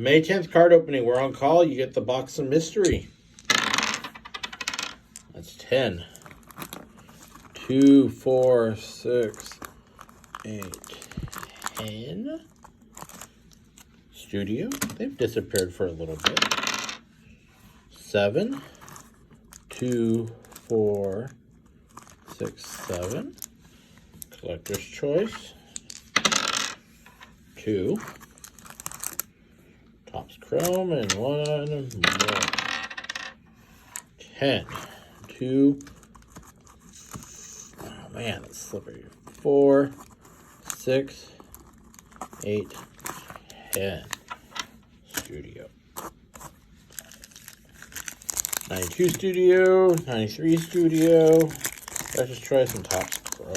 May 10th card opening. We're on call. You get the box of mystery. That's 10. 2, 4, 6, 8, 10. Studio. They've disappeared for a little bit. 7. 2, 4, 6, 7. Collector's Choice. 2. Topps Chrome and 1 more. 10. 2. Oh man, that's slippery. 4, 6, 8, 10. Studio. 92 Studio, 93 Studio. Let's just try some Topps Chrome.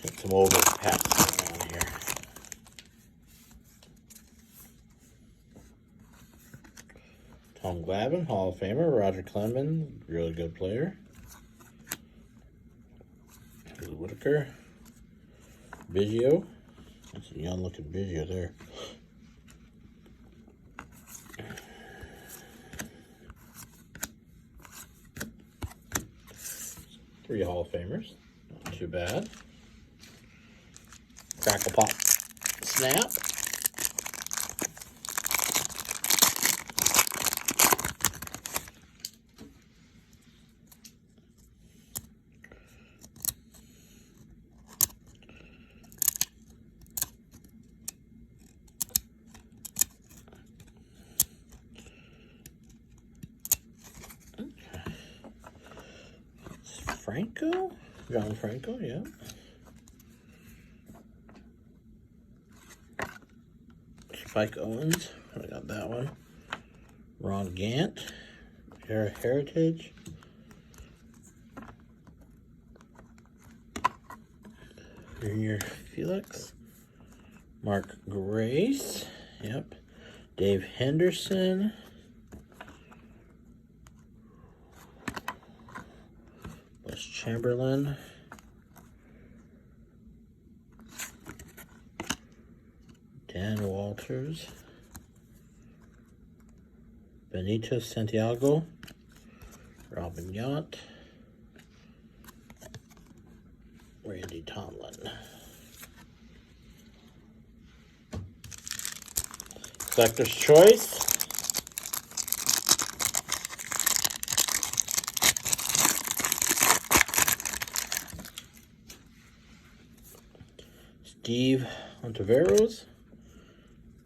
Get some older packs around here. Tom Glavine, Hall of Famer. Roger Clemens, really good player. Whitaker. Biggio. That's a young looking Biggio there. Three Hall of Famers. Not too bad. Crackle Pop Snap. Franco? John Franco, yeah. Spike Owens, I got that one. Ron Gant, Heritage. Junior Felix. Mark Grace, yep. Dave Henderson. Wes Chamberlain. Dan Walters. Benito Santiago. Robin Yount. Randy Tomlin. Collector's Choice. Steve Ontiveros.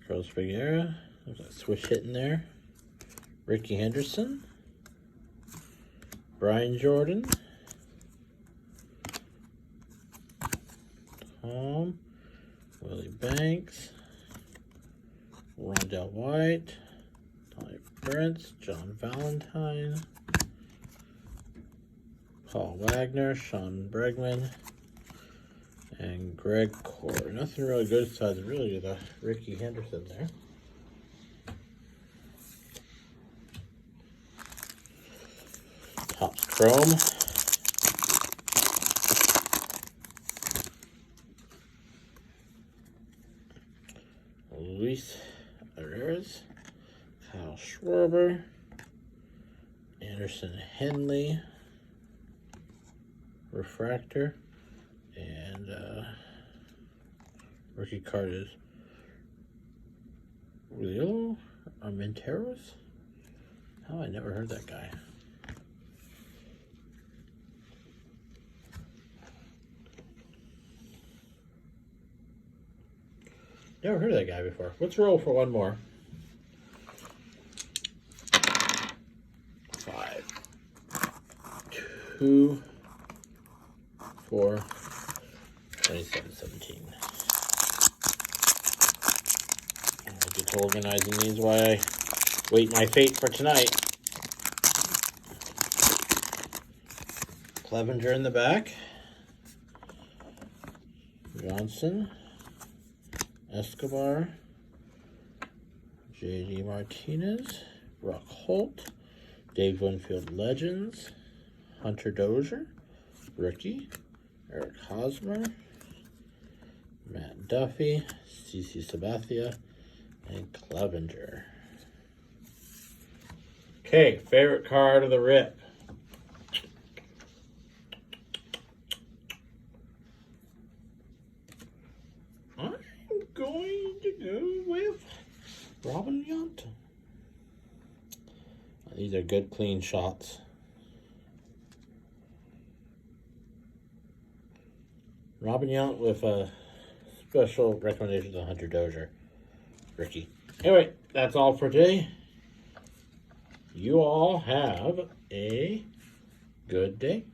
Carlos Figueroa. There's a swish hit in there. Ricky Henderson. Brian Jordan. Tom. Willie Banks. Rondell White. Tommy Prince. John Valentine. Paul Wagner. Sean Bregman. And Greg Core. Nothing really good besides really the Ricky Henderson there. Topps Chrome. Luis Arias. Kyle Schwarber. Anderson Henley. Refractor. And rookie card is Julio Armenteros. How I never heard that guy. Never heard of that guy before. Let's roll for one more. 5, 2, 4, 27-17. I'll get to organizing these while I wait my fate for tonight. Clevenger in the back. Johnson. Escobar. J.D. Martinez. Rock Holt. Dave Winfield Legends. Hunter Dozier. Rookie. Eric Hosmer. Matt Duffy. CC Sabathia. and Clevenger. Okay, favorite card of the rip. I'm going to go with Robin Yount. These are good, clean shots. Robin Yount with a special recommendation to Hunter Dozier. Ricky. Anyway, that's all for today. You all have a good day.